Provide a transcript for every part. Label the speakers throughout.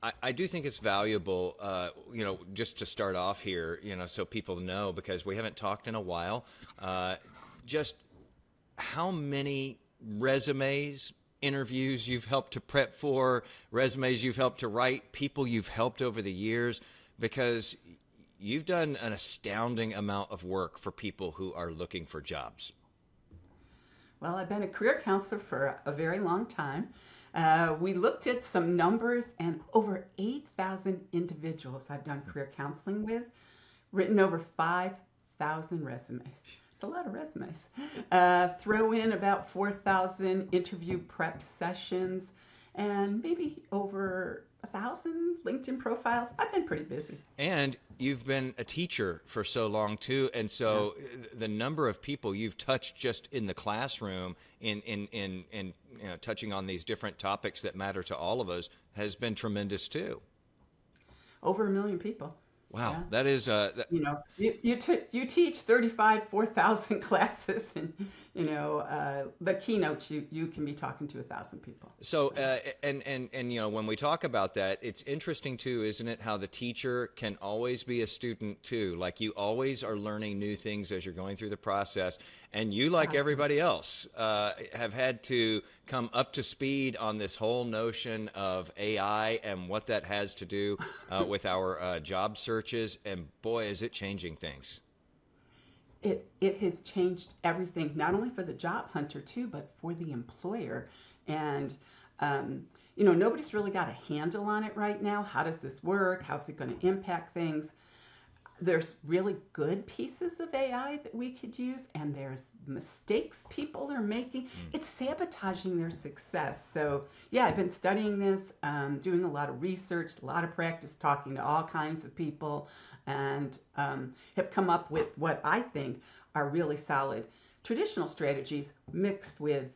Speaker 1: I do think it's valuable, just to start off here, so people know, because we haven't talked in a while, just how many resumes, interviews you've helped to prep for, resumes you've helped to write, people you've helped over the years, because you've done an astounding amount of work for people who are looking for jobs.
Speaker 2: Well, I've been a career counselor for a very long time. We looked at some numbers, and over 8,000 individuals I've done career counseling with, written over 5,000 resumes. It's a lot of resumes. Throw in about 4,000 interview prep sessions and maybe over 1,000 LinkedIn profiles. I've been pretty busy.
Speaker 1: And you've been a teacher for so long too, and
Speaker 2: Yeah.
Speaker 1: so the number of people you've touched just in the classroom, in touching on these different topics that matter to all of us, has been tremendous too.
Speaker 2: Over 1 million people.
Speaker 1: Wow,
Speaker 2: Yeah.
Speaker 1: that is
Speaker 2: You teach 35 4,000 classes, and the keynotes, you can be talking to 1,000 people.
Speaker 1: so.
Speaker 2: So
Speaker 1: And when we talk about that, it's interesting too, isn't it? How the teacher can always be a student too. Like, you always are learning new things as you're going through the process, and you, like
Speaker 2: absolutely.
Speaker 1: everybody else, have had to come up to speed on this whole notion of AI and what that has to do with our job searches. And boy, is it changing things.
Speaker 2: It has changed everything, not only for the job hunter too, but for the employer. And nobody's really got a handle on it right now. How does this work? How's it going to impact things? There's really good pieces of AI that we could use, and there's mistakes people are making. It's sabotaging their success. So, yeah, I've been studying this, doing a lot of research, a lot of practice, talking to all kinds of people, and have come up with what I think are really solid traditional strategies mixed with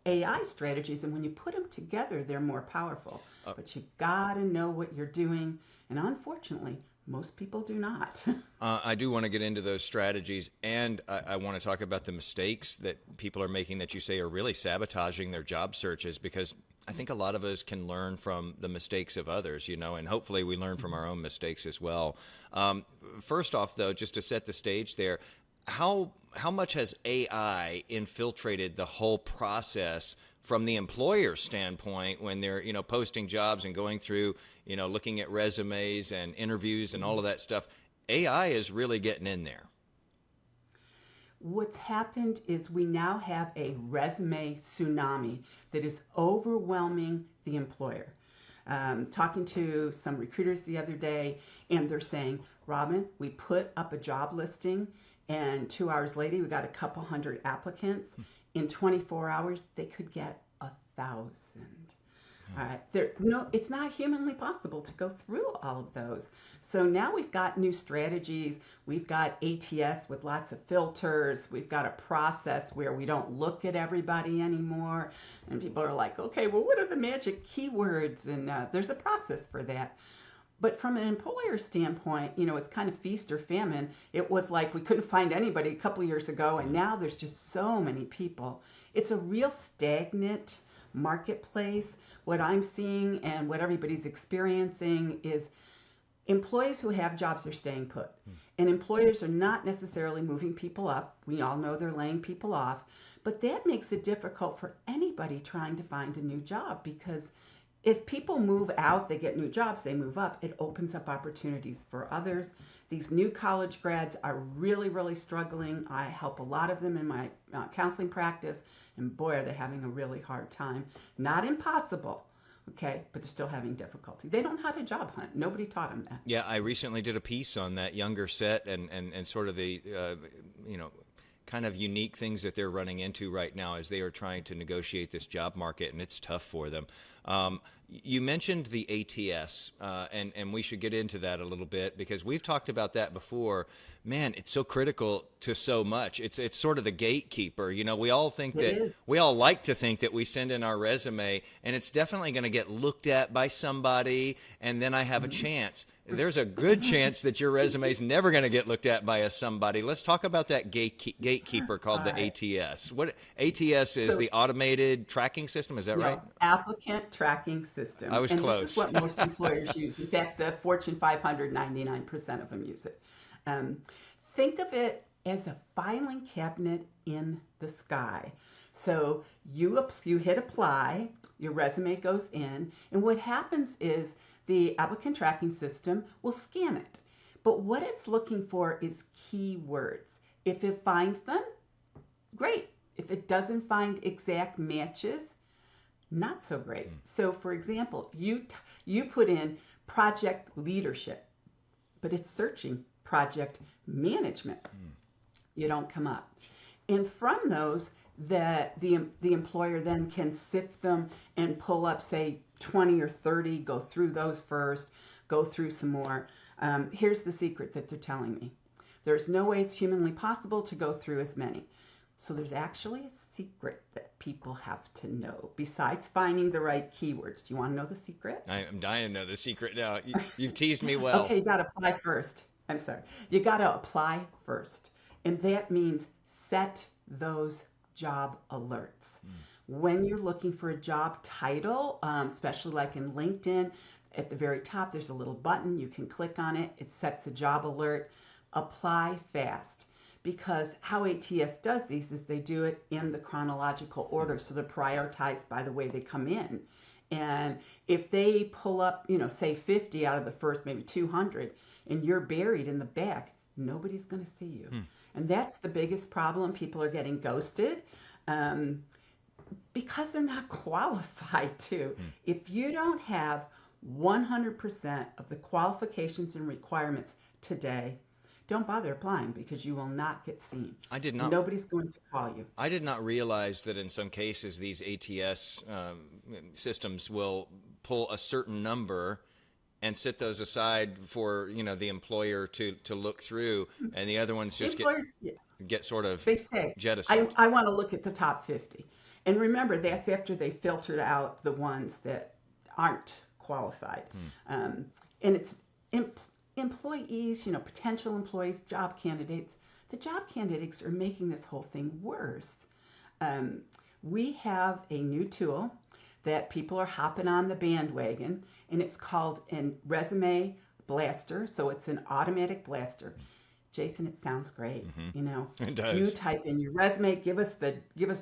Speaker 2: AI strategies, and when you put them together, they're more powerful.
Speaker 1: Uh,
Speaker 2: But you gotta know what you're doing, and unfortunately, most people do not.
Speaker 1: I do want to get into those strategies, and I want to talk about the mistakes that people are making that you say are really sabotaging their job searches, because I think a lot of us can learn from the mistakes of others, and hopefully we learn from our own mistakes as well. First off, though, just to set the stage there, how much has AI infiltrated the whole process from the employer standpoint when they're posting jobs and going through looking at resumes and interviews and all of that stuff? AI is really getting in there.
Speaker 2: What's happened is we now have a resume tsunami that is overwhelming the employer. Talking to some recruiters the other day, and they're saying, Robin, we put up a job listing, and 2 hours later, we got a couple hundred applicants. In 24 hours, they could get 1,000. All right, no, it's not humanly possible to go through all of those. So now we've got new strategies. We've got ATS with lots of filters. We've got a process where we don't look at everybody anymore. And people are like, okay, well, what are the magic keywords? And there's a process for that. But from an employer standpoint, it's kind of feast or famine. It was like we couldn't find anybody a couple years ago, and now there's just so many people. It's a real stagnant marketplace. What I'm seeing and what everybody's experiencing is employees who have jobs are staying put. And employers are not necessarily moving people up. We all know they're laying people off. But that makes it difficult for anybody trying to find a new job, because if people move out, they get new jobs, they move up, it opens up opportunities for others. These new college grads are really, really struggling. I help a lot of them in my counseling practice, and boy, are they having a really hard time. Not impossible, okay, but they're still having difficulty. They don't know how to job hunt. Nobody taught them that.
Speaker 1: Yeah, I recently did a piece on that younger set, and sort of the kind of unique things that they're running into right now as they are trying to negotiate this job market, and it's tough for them. You mentioned the ATS, and we should get into that a little bit, because we've talked about that before. Man, it's so critical to so much. It's sort of the gatekeeper. We all think
Speaker 2: It
Speaker 1: that
Speaker 2: is.
Speaker 1: we all like to think that we send in our resume, and it's definitely going to get looked at by somebody, and then I have a chance. There's a good chance that your resume is never going to get looked at by somebody. Let's talk about that gatekeeper called
Speaker 2: All
Speaker 1: the
Speaker 2: right.
Speaker 1: ATS. What ATS is,
Speaker 2: So
Speaker 1: the automated tracking system, is that right?
Speaker 2: No, applicant tracking system.
Speaker 1: I was
Speaker 2: and
Speaker 1: close.
Speaker 2: This is what most employers use. In fact, the Fortune 500, 99% of them use it. Um, think of it as a filing cabinet in the sky. So you hit apply, your resume goes in, and what happens is the applicant tracking system will scan it. But what it's looking for is keywords. If it finds them, great. If it doesn't find exact matches, not so great. So for example, you put in project leadership, but it's searching project management. You don't come up. And from those, the employer then can sift them and pull up, say, 20 or 30, go through those first, go through some more. Here's the secret that they're telling me. There's no way it's humanly possible to go through as many. So there's actually a secret that people have to know besides finding the right keywords. Do you want to know the secret?
Speaker 1: I'm dying to know the secret now. You've teased me well.
Speaker 2: Okay, you got to apply first. I'm sorry. You got to apply first. And that means set those job alerts. When you're looking for a job title, especially like in LinkedIn, at the very top, there's a little button. You can click on it. It sets a job alert. Apply fast. Because how ATS does these is they do it in the chronological order. So they're prioritized by the way they come in. And if they pull up, say 50 out of the first, maybe 200, and you're buried in the back, nobody's going to see you. And that's the biggest problem. People are getting ghosted because they're not qualified to. If you don't have 100% of the qualifications and requirements today, don't bother applying because you will not get seen. Nobody's going to call you.
Speaker 1: I did not realize that in some cases these ATS systems will pull a certain number and set those aside for the employer to look through, and the other ones just get sort of
Speaker 2: they say,
Speaker 1: jettisoned.
Speaker 2: I want to look at the top 50. And remember, that's after they filtered out the ones that aren't qualified. And it's employees, potential employees, job candidates. The job candidates are making this whole thing worse. We have a new tool that people are hopping on the bandwagon, and it's called a resume blaster. So it's an automatic blaster. Jason, it sounds great.
Speaker 1: It does.
Speaker 2: You type in your resume, give us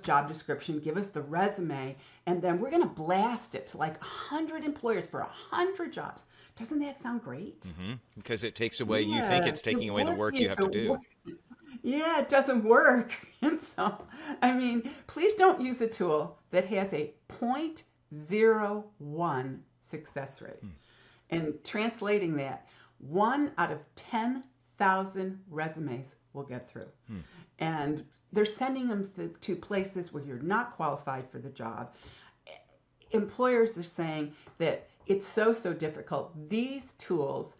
Speaker 2: job description, give us the resume, and then we're going to blast it to like 100 employers for 100 jobs. Doesn't that sound great?
Speaker 1: Because it takes away, you think it's taking away the work you have to do.
Speaker 2: Yeah, it doesn't work. And so, please don't use a tool that has a 0.01 success rate. And translating that, 1 out of 10,000 resumes will get through. And they're sending them to places where you're not qualified for the job. Employers are saying that it's so difficult. These tools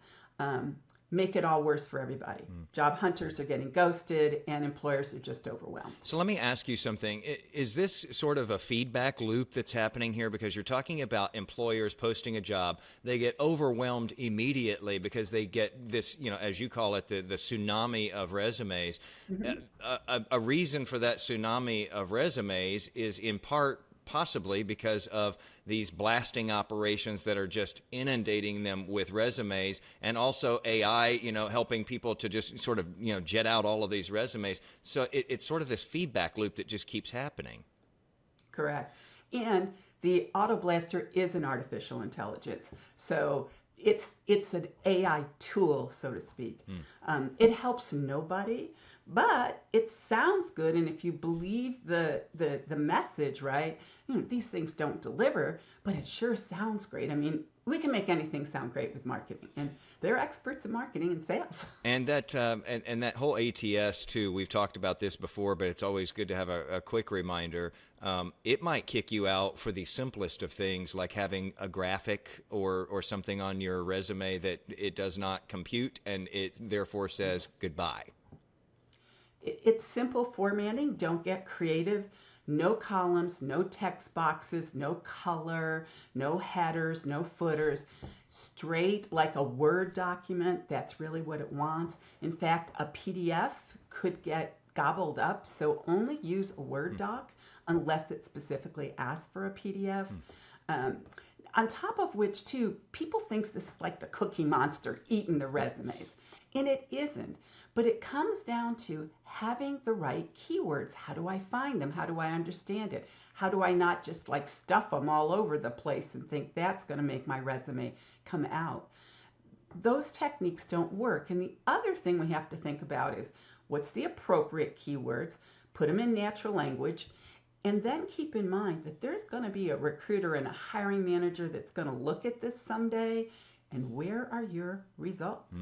Speaker 2: make it all worse for everybody. Job hunters are getting ghosted and employers are just overwhelmed.
Speaker 1: So let me ask you something. Is this sort of a feedback loop that's happening here? Because you're talking about employers posting a job. They get overwhelmed immediately because they get this, as you call it, the tsunami of resumes. A reason for that tsunami of resumes is in part possibly because of these blasting operations that are just inundating them with resumes, and also AI, helping people to just sort of, jet out all of these resumes. So it's sort of this feedback loop that just keeps happening.
Speaker 2: Correct. And the Auto Blaster is an artificial intelligence. So it's an AI tool, so to speak. It helps nobody, but it sounds good. And if you believe the message, right, these things don't deliver, but it sure sounds great. We can make anything sound great with marketing, and they're experts at marketing and sales.
Speaker 1: And that and that whole ATS too. We've talked about this before, but it's always good to have a quick reminder. It might kick you out for the simplest of things, like having a graphic or something on your resume that it does not compute, and it therefore says goodbye.
Speaker 2: It's simple formatting. Don't get creative. No columns, no text boxes, no color, no headers, no footers. Straight like a Word document. That's really what it wants. In fact, a PDF could get gobbled up, so only use a Word doc unless it specifically asks for a PDF. On top of which, too, people think this is like the Cookie Monster eating the resumes, and it isn't. But it comes down to having the right keywords. How do I find them? How do I understand it? How do I not just like stuff them all over the place and think that's going to make my resume come out? Those techniques don't work. And the other thing we have to think about is what's the appropriate keywords, put them in natural language, and then keep in mind that there's going to be a recruiter and a hiring manager that's going to look at this someday. And where are your results?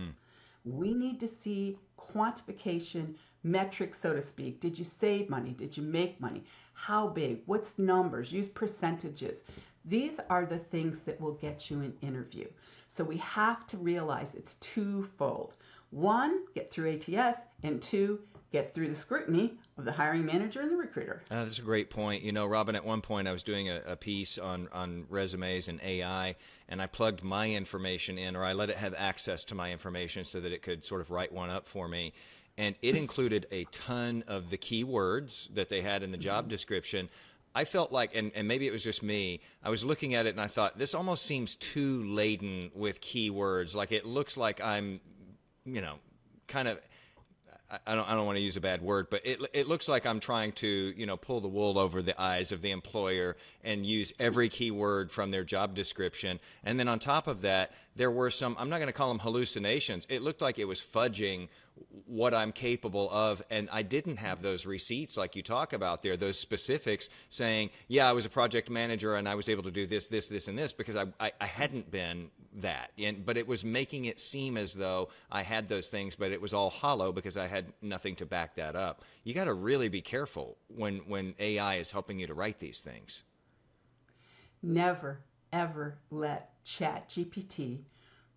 Speaker 2: We need to see quantification, metrics, so to speak. Did you save money? Did you make money? How big? What's numbers? Use percentages. These are the things that will get you an interview. So we have to realize it's twofold. One, get through ATS, and two, get through the scrutiny of the hiring manager and the recruiter.
Speaker 1: That's a great point. You know, Robin, at one point I was doing a piece on resumes and AI, and I plugged my information in, or I let it have access to my information so that it could sort of write one up for me. And it included a ton of the keywords that they had in the job description. I felt like, and maybe it was just me, I was looking at it and I thought, this almost seems too laden with keywords. Like it looks like I'm, you know, kind of, I don't want to use a bad word, but it looks like I'm trying to, you know, pull the wool over the eyes of the employer and use every keyword from their job description. And then on top of that, there were some, I'm not going to call them hallucinations. It looked like it was fudging what I'm capable of, and I didn't have those receipts like you talk about there, those specifics saying, yeah, I was a project manager and I was able to do this, this, this, and this, because I hadn't been that. But it was making it seem as though I had those things, but it was all hollow because I had nothing to back that up. You got to really be careful when AI is helping you to write these things.
Speaker 2: Never, ever let ChatGPT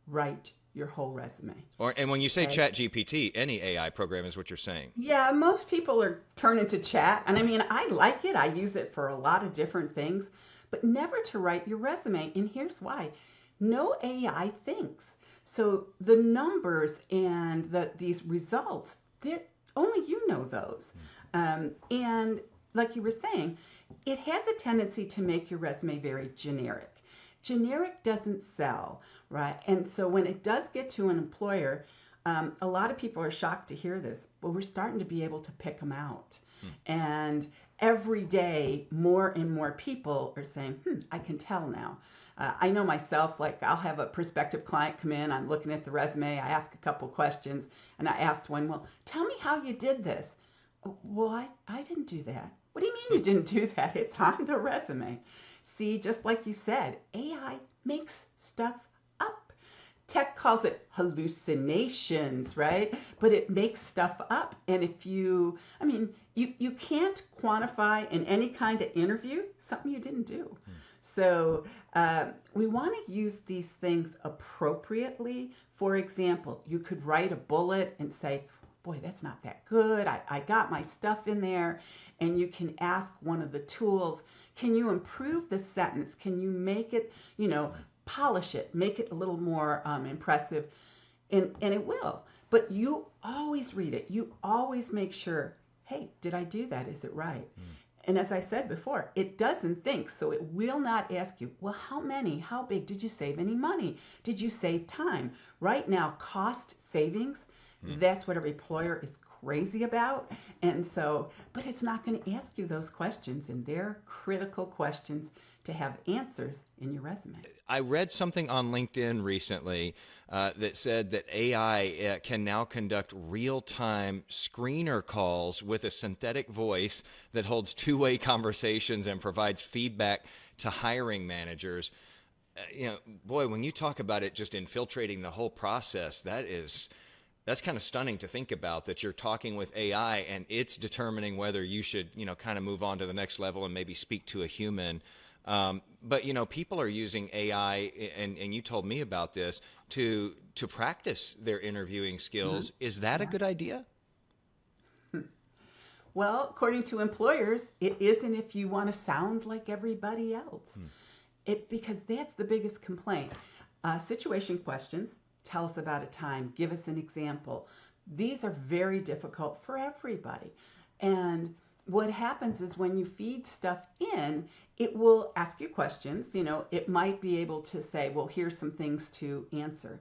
Speaker 2: write your whole resume.
Speaker 1: And when you say ChatGPT, any AI program is what you're saying.
Speaker 2: Yeah, most people are turning to chat. And I mean, I like it. I use it for a lot of different things, but never to write your resume. And here's why. No AI thinks. So the numbers and these results, only you know those. And like you were saying, it has a tendency to make your resume very generic. Generic doesn't sell, right? And so when it does get to an employer, a lot of people are shocked to hear this, but we're starting to be able to pick them out. And every day, more and more people are saying, I can tell now. I know myself, like I'll have a prospective client come in, I'm looking at the resume, I ask a couple questions, and I asked one, well, tell me how you did this. Well, I didn't do that. What do you mean you didn't do that? It's on the resume. See, just like you said, AI makes stuff up. Tech calls it hallucinations, right? But it makes stuff up. And if you can't quantify in any kind of interview something you didn't do. So we want to use these things appropriately. For example, you could write a bullet and say, boy, that's not that good. I got my stuff in there. And you can ask one of the tools, can you improve the sentence? Can you make it, polish it, make it a little more impressive? And it will. But you always read it. You always make sure, hey, did I do that? Is it right? And as I said before, it doesn't think. So it will not ask you, well, how many? How big? Did you save any money? Did you save time? Right now, cost savings, that's what every employer is crazy about. And so, but it's not going to ask you those questions, and they're critical questions to have answers in your resume.
Speaker 1: I read something on LinkedIn recently that said that AI can now conduct real-time screener calls with a synthetic voice that holds two-way conversations and provides feedback to hiring managers. Boy, when you talk about it just infiltrating the whole process, that's kind of stunning to think about, that you're talking with AI and it's determining whether you should, kind of move on to the next level and maybe speak to a human. But people are using AI, and you told me about this, to practice their interviewing skills. Is that a good idea?
Speaker 2: Well, according to employers, it isn't if you want to sound like everybody else. Because that's the biggest complaint. Situation questions. Tell us about a time. Give us an example. These are very difficult for everybody. And what happens is when you feed stuff in, it will ask you questions. It might be able to say, well, here's some things to answer.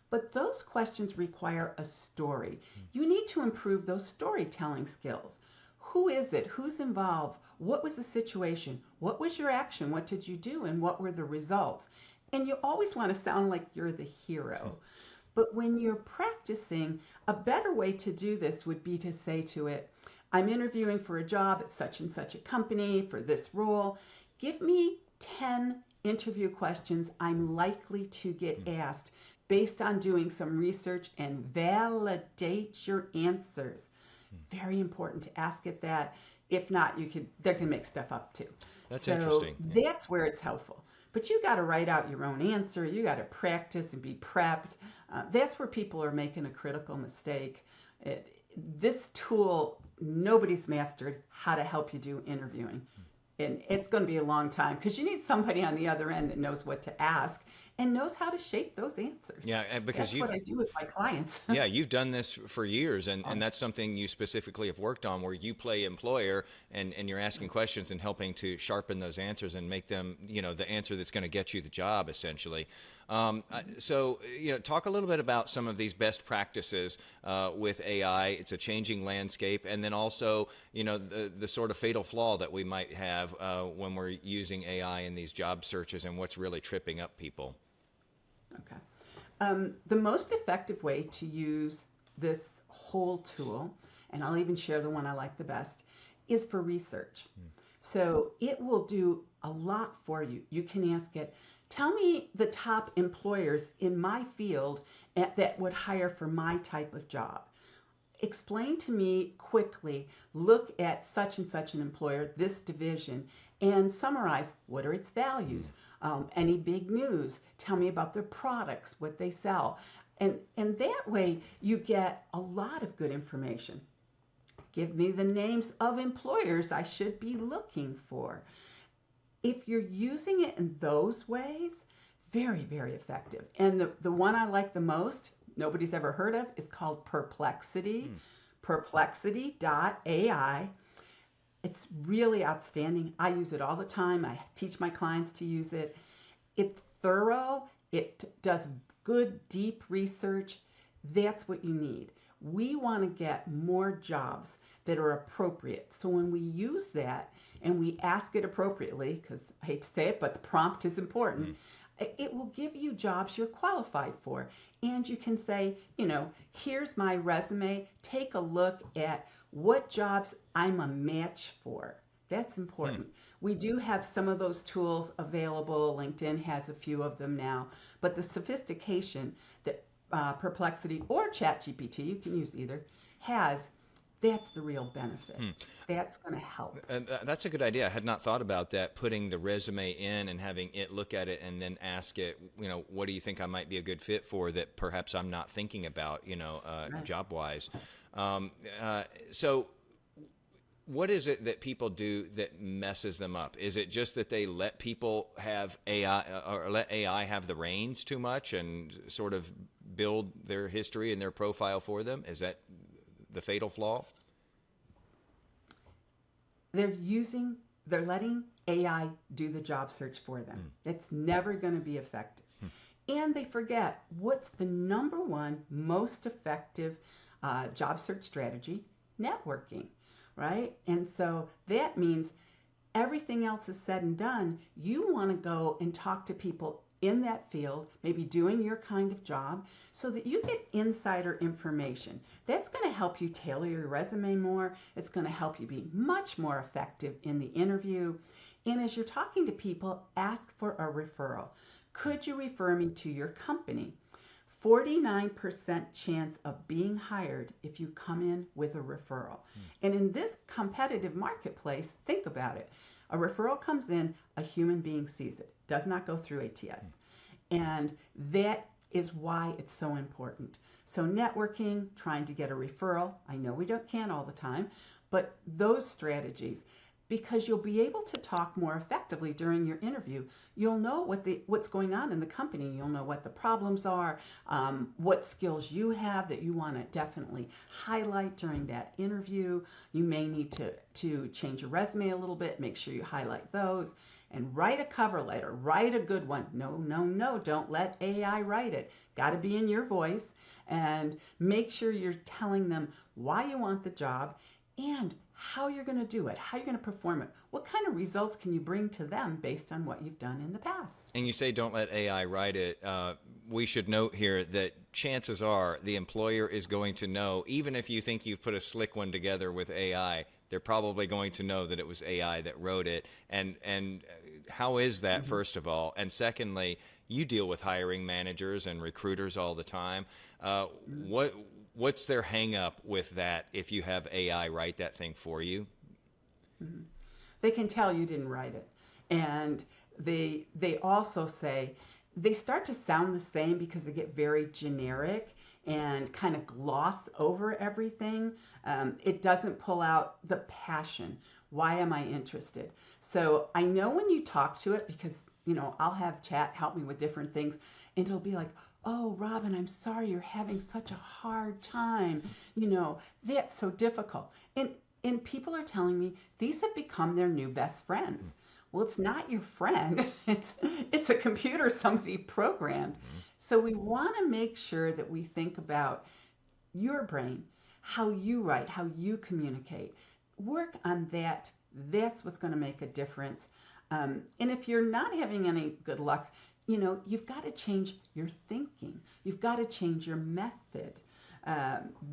Speaker 2: But those questions require a story. You need to improve those storytelling skills. Who is it? Who's involved? What was the situation? What was your action? What did you do? And what were the results? And you always want to sound like you're the hero. But when you're practicing, a better way to do this would be to say to it, I'm interviewing for a job at such and such a company for this role. Give me 10 interview questions I'm likely to get asked based on doing some research, and validate your answers. Very important to ask it that. If not, they're going to make stuff up too.
Speaker 1: That's
Speaker 2: So
Speaker 1: interesting. Yeah.
Speaker 2: that's where it's helpful. But you got to write out your own answer. You got to practice and be prepped. That's where people are making a critical mistake. This tool, nobody's mastered how to help you do interviewing. And it's going to be a long time because you need somebody on the other end that knows what to ask and knows how to shape those answers.
Speaker 1: Yeah, and because
Speaker 2: That's what I do with my clients.
Speaker 1: yeah, you've done this for years, and that's something you specifically have worked on, where you play employer and you're asking questions and helping to sharpen those answers and make them, the answer that's going to get you the job, essentially. So, talk a little bit about some of these best practices with AI. It's a changing landscape, and then also, the sort of fatal flaw that we might have when we're using AI in these job searches, and what's really tripping up people.
Speaker 2: Okay. The most effective way to use this whole tool, and I'll even share the one I like the best, is for research. So it will do a lot for you. You can ask it, tell me the top employers in my field that would hire for my type of job. Explain to me quickly, look at such and such an employer, this division, and summarize what are its values, any big news, tell me about their products, what they sell. And that way you get a lot of good information. Give me the names of employers I should be looking for. If you're using it in those ways, very, very effective. And the one I like the most, nobody's ever heard of, is called Perplexity, perplexity.ai. It's really outstanding. I use it all the time. I teach my clients to use it. It's thorough. It does good, deep research. That's what you need. We want to get more jobs that are appropriate. So when we use that and we ask it appropriately, because I hate to say it, but the prompt is important, it will give you jobs you're qualified for. And you can say, here's my resume. Take a look at what jobs I'm a match for. That's important. We do have some of those tools available. LinkedIn has a few of them now. But the sophistication that Perplexity or ChatGPT, you can use either, that's the real benefit. That's going to help.
Speaker 1: That's a good idea. I had not thought about that, putting the resume in and having it look at it and then ask it, what do you think I might be a good fit for that perhaps I'm not thinking about,
Speaker 2: Right.
Speaker 1: job-wise. So what is it that people do that messes them up? Is it just that they let people have AI or let AI have the reins too much and sort of build their history and their profile for them? Is that the fatal flaw?
Speaker 2: They're letting AI do the job search for them. It's never going to be effective. And they forget what's the number one most effective job search strategy? Networking, right? And so that means everything else is said and done. You want to go and talk to people in that field, maybe doing your kind of job, so that you get insider information. That's going to help you tailor your resume more. It's going to help you be much more effective in the interview. And as you're talking to people, ask for a referral. Could you refer me to your company? 49% chance of being hired if you come in with a referral. And in this competitive marketplace, think about it. A referral comes in, a human being sees it, does not go through ATS. And that is why it's so important. So networking, trying to get a referral, I know we can't all the time, but those strategies, because you'll be able to talk more effectively during your interview. You'll know what's going on in the company. You'll know what the problems are, what skills you have that you want to definitely highlight during that interview. You may need to change your resume a little bit, make sure you highlight those, and write a cover letter. Write a good one. No, no, no, don't let AI write it. Got to be in your voice, and make sure you're telling them why you want the job and how you're going to do it, how you're going to perform it. What kind of results can you bring to them based on what you've done in the past?
Speaker 1: And you say don't let AI write it. We should note here that chances are the employer is going to know, even if you think you've put a slick one together with AI, they're probably going to know that it was AI that wrote it. And how is that, first of all? And secondly, you deal with hiring managers and recruiters all the time. What's their hang up with that if you have AI write that thing for you?
Speaker 2: They can tell you didn't write it. And they also say, they start to sound the same because they get very generic and kind of gloss over everything. It doesn't pull out the passion. Why am I interested? So I know when you talk to it, because I'll have chat help me with different things, and it'll be like, oh, Robin, I'm sorry you're having such a hard time. That's so difficult. And people are telling me these have become their new best friends. Well, it's not your friend. It's a computer somebody programmed. So we want to make sure that we think about your brain, how you write, how you communicate. Work on that. That's what's going to make a difference. And if you're not having any good luck, you've got to change your thinking. You've got to change your method.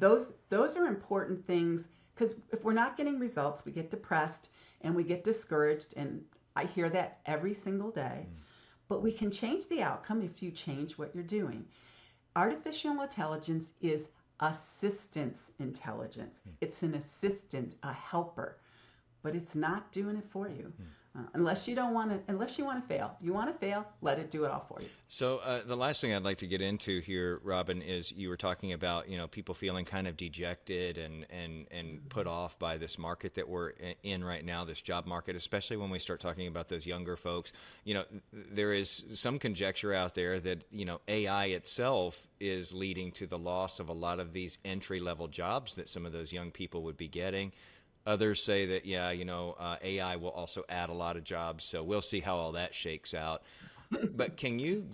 Speaker 2: Those are important things, because if we're not getting results, we get depressed and we get discouraged. And I hear that every single day. But we can change the outcome if you change what you're doing. Artificial intelligence is assistance intelligence. It's an assistant, a helper, but it's not doing it for you. Unless you want to fail. You want to fail, let it do it all for you.
Speaker 1: So the last thing I'd like to get into here, Robin, is you were talking about, people feeling kind of dejected and put off by this market that we're in right now, this job market, especially when we start talking about those younger folks. There is some conjecture out there that, AI itself is leading to the loss of a lot of these entry-level jobs that some of those young people would be getting. Others say that, AI will also add a lot of jobs, so we'll see how all that shakes out. But can you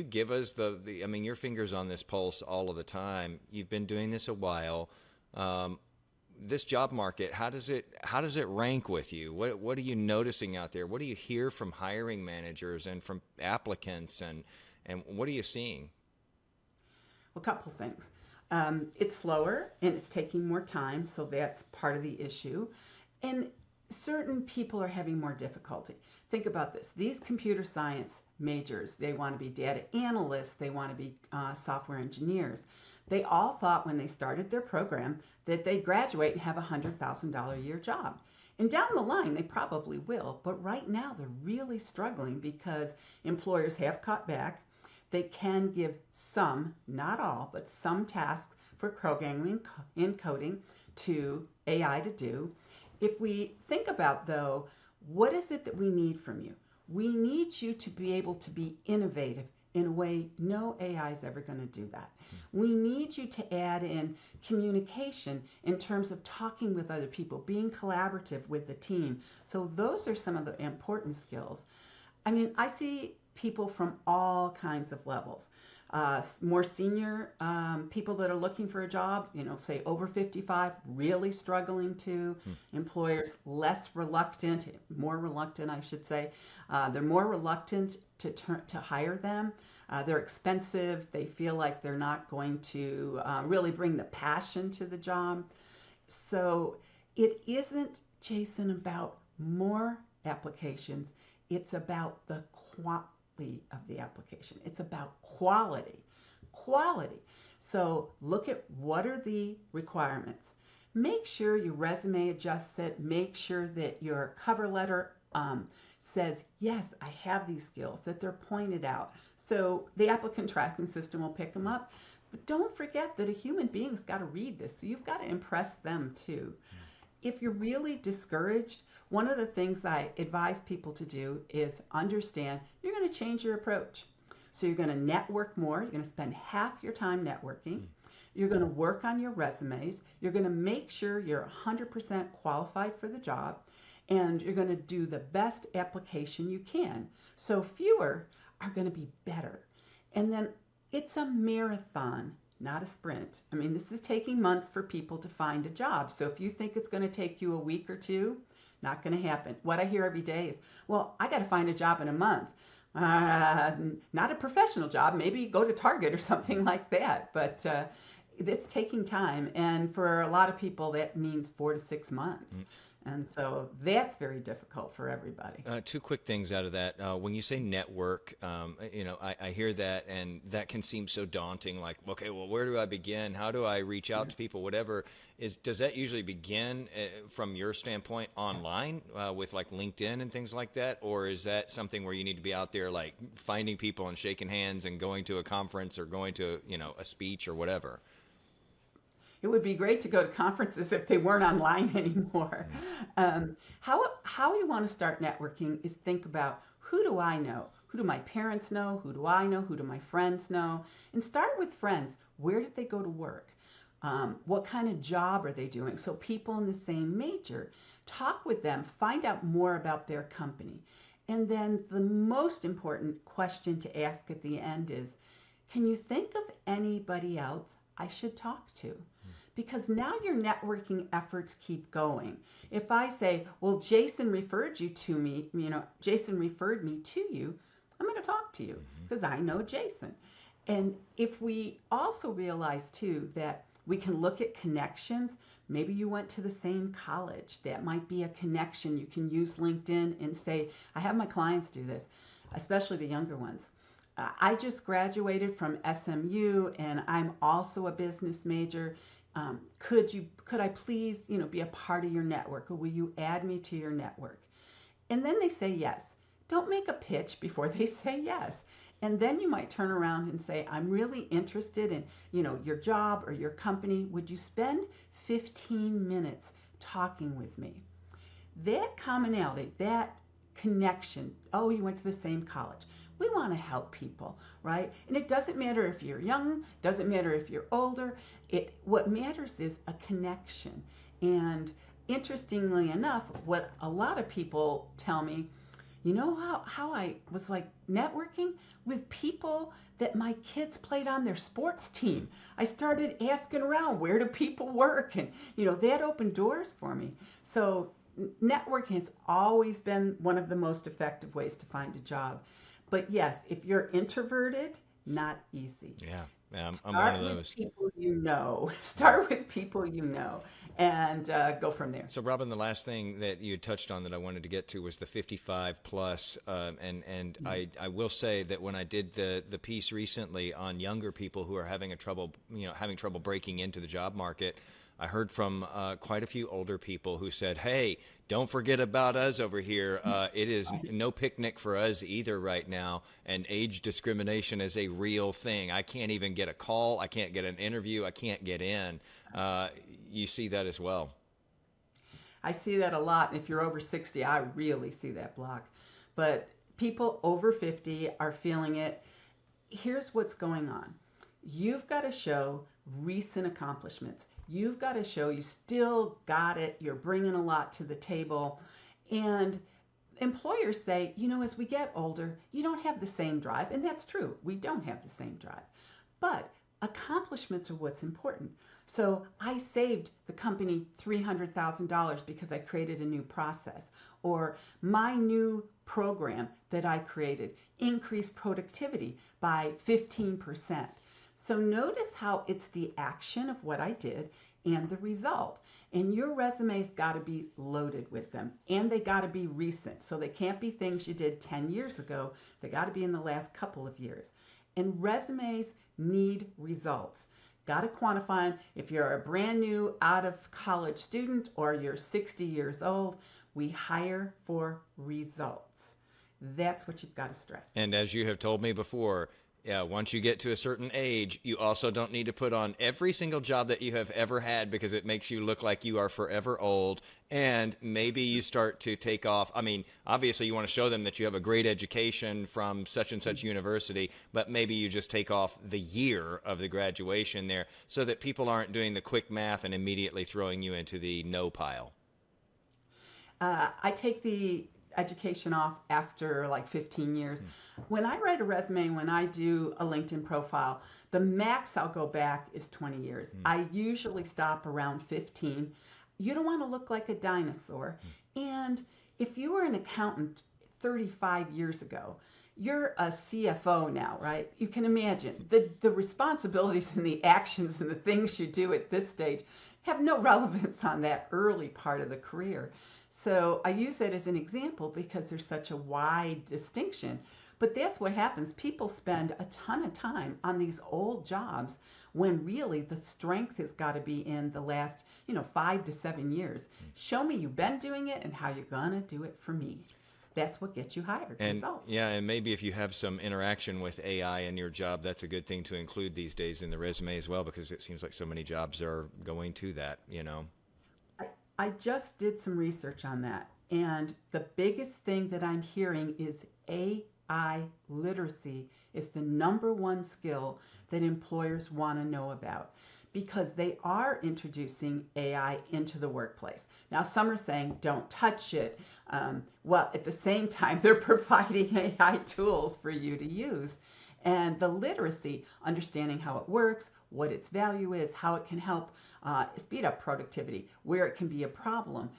Speaker 1: give us I mean, your finger's on this pulse all of the time. You've been doing this a while. This job market, how does it rank with you? What are you noticing out there? What do you hear from hiring managers and from applicants, and what are you seeing?
Speaker 2: Well, a couple things. It's slower and it's taking more time, so that's part of the issue. And certain people are having more difficulty. Think about this. These computer science majors, they want to be data analysts, they want to be software engineers. They all thought when they started their program that they'd graduate and have a $100,000 a year job. And down the line, they probably will. But right now, they're really struggling because employers have cut back. They can give some, not all, but some tasks for programming and coding to AI to do. If we think about, though, what is it that we need from you? We need you to be able to be innovative in a way no AI is ever going to do that. We need you to add in communication in terms of talking with other people, being collaborative with the team. So those are some of the important skills. I mean, I see people from all kinds of levels. More senior people that are looking for a job, say over 55, really struggling to. Employers less reluctant, more reluctant, I should say. They're more reluctant to hire them. They're expensive. They feel like they're not going to really bring the passion to the job. So it isn't, Jason, about more applications. It's about the quality of the application. It's about quality. So look at what are the requirements. Make sure your resume adjusts it. Make sure that your cover letter says, yes, I have these skills, that they're pointed out. So the applicant tracking system will pick them up. But don't forget that a human being's got to read this. So you've got to impress them too. if you're really discouraged, one of the things I advise people to do is understand you're going to change your approach. So you're going to network more. You're going to spend half your time networking. You're going to work on your resumes. You're going to make sure you're 100% qualified for the job. And you're going to do the best application you can. So fewer are going to be better. And then it's a marathon, not a sprint. I mean, this is taking months for people to find a job. So if you think it's going to take you a week or two, not going to happen. What I hear every day is, well, I got to find a job in a month. Not a professional job. Maybe go to Target or something like that. But it's taking time. And for a lot of people, that means 4 to 6 months. And so that's very difficult for everybody.
Speaker 1: Two quick things out of that. When you say network, I hear that, and that can seem so daunting. Like, okay, well, where do I begin? How do I reach out to people? Whatever does that usually begin from your standpoint online with like LinkedIn and things like that, or is that something where you need to be out there like finding people and shaking hands and going to a conference or going to a speech or whatever?
Speaker 2: It would be great to go to conferences if they weren't online anymore. How we want to start networking is think about, who do I know? Who do my parents know? Who do I know? Who do my friends know? And start with friends. Where did they go to work? What kind of job are they doing? So people in the same major. Talk with them. Find out more about their company. And then the most important question to ask at the end is, can you think of anybody else I should talk to? Because now your networking efforts keep going. If I say, well, Jason referred you to me, Jason referred me to you, I'm going to talk to you because I know Jason. And if we also realize too that we can look at connections, maybe you went to the same college, that might be a connection. You can use LinkedIn and say, I have my clients do this, especially the younger ones. I just graduated from SMU and I'm also a business major. Could I please, be a part of your network, or will you add me to your network? And then they say yes. Don't make a pitch before they say yes. And then you might turn around and say, I'm really interested in, your job or your company. Would you spend 15 minutes talking with me? That commonality, that connection, oh, you went to the same college. We want to help people, right? And it doesn't matter if you're young, doesn't matter if you're older. What matters is a connection. And interestingly enough, what a lot of people tell me, how I was like networking with people that my kids played on their sports team. I started asking around, where do people work? And, that opened doors for me. So networking has always been one of the most effective ways to find a job. But yes, if you're introverted, not easy.
Speaker 1: Yeah, I'm one of those.
Speaker 2: Start with people you know, and go from there.
Speaker 1: So, Robin, the last thing that you touched on that I wanted to get to was the 55 plus, and I will say that when I did the piece recently on younger people who are having trouble breaking into the job market, I heard from quite a few older people who said, hey, don't forget about us over here. It is no picnic for us either right now, and age discrimination is a real thing. I can't even get a call. I can't get an interview. I can't get in. You see that as well?
Speaker 2: I see that a lot. If you're over 60, I really see that block. But people over 50 are feeling it. Here's what's going on. You've got to show recent accomplishments. You've got to show you still got it. You're bringing a lot to the table. And employers say, as we get older, you don't have the same drive. And that's true. We don't have the same drive. But accomplishments are what's important. So I saved the company $300,000 because I created a new process. Or my new program that I created increased productivity by 15%. So notice how it's the action of what I did and the result. And your resume's got to be loaded with them. And they got to be recent. So they can't be things you did 10 years ago. They got to be in the last couple of years. And resumes need results. Got to quantify them. If you're a brand new out of college student or you're 60 years old, we hire for results. That's what you've got to stress.
Speaker 1: And as you have told me before, Yeah, once you get to a certain age, you also don't need to put on every single job that you have ever had because it makes you look like you are forever old. And maybe you start to take off. I mean, obviously, you want to show them that you have a great education from such and such university, but maybe you just take off the year of the graduation there so that people aren't doing the quick math and immediately throwing you into the no pile.
Speaker 2: I take the education off after like 15 years. When I write a resume, when I do a LinkedIn profile, the max I'll go back is 20 years. I usually stop around 15. You don't want to look like a dinosaur. And if you were an accountant 35 years ago, you're a CFO now, right? You can imagine the responsibilities and the actions and the things you do at this stage have no relevance on that early part of the career. So I use that as an example because there's such a wide distinction. But that's what happens. People spend a ton of time on these old jobs when really the strength has got to be in the last, 5 to 7 years. Show me you've been doing it and how you're going to do it for me. That's what gets you hired.
Speaker 1: And
Speaker 2: results.
Speaker 1: yeah, and maybe if you have some interaction with AI in your job, that's a good thing to include these days in the resume as well, because it seems like so many jobs are going to that.
Speaker 2: I just did some research on that. And the biggest thing that I'm hearing is AI literacy is the number one skill that employers want to know about because they are introducing AI into the workplace. Now, some are saying don't touch it. Well, at the same time, they're providing AI tools for you to use. And the literacy, understanding how it works, what its value is, how it can help speed up productivity, where it can be a problem.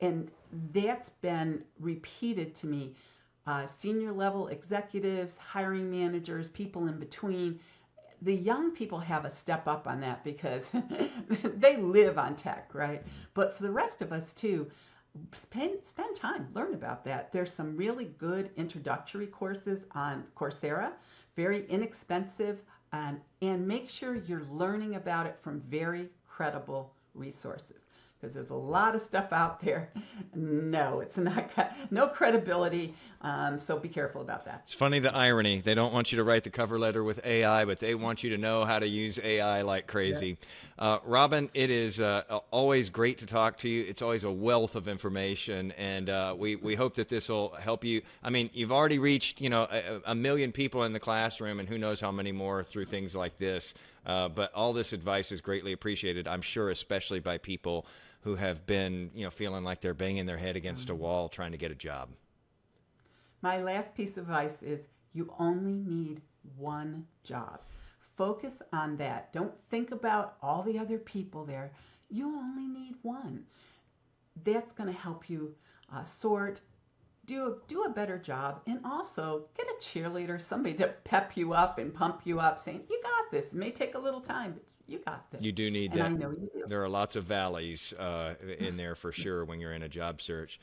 Speaker 2: And that's been repeated to me. Senior level executives, hiring managers, people in between. The young people have a step up on that because they live on tech, right? But for the rest of us too, spend time, learn about that. There's some really good introductory courses on Coursera, very inexpensive, and make sure you're learning about it from very credible resources because there's a lot of stuff out there. No, it's not, no credibility. So be careful about that.
Speaker 1: It's funny, the irony. They don't want you to write the cover letter with AI, but they want you to know how to use AI like crazy. Robin, it is always great to talk to you. It's always a wealth of information, and we hope that this will help you. I mean, you've already reached a million people in the classroom, and who knows how many more through things like this. But all this advice is greatly appreciated, I'm sure, especially by people who have been feeling like they're banging their head against a wall trying to get a job.
Speaker 2: My last piece of advice is you only need one job. Focus on that. Don't think about all the other people there. You only need one. That's going to help you sort, do a better job, and also get a cheerleader, somebody to pep you up and pump you up, saying, you got this. It may take a little time, but you got this.
Speaker 1: You do need
Speaker 2: and
Speaker 1: that.
Speaker 2: I know you do.
Speaker 1: There are lots of valleys in there for sure when you're in a job search.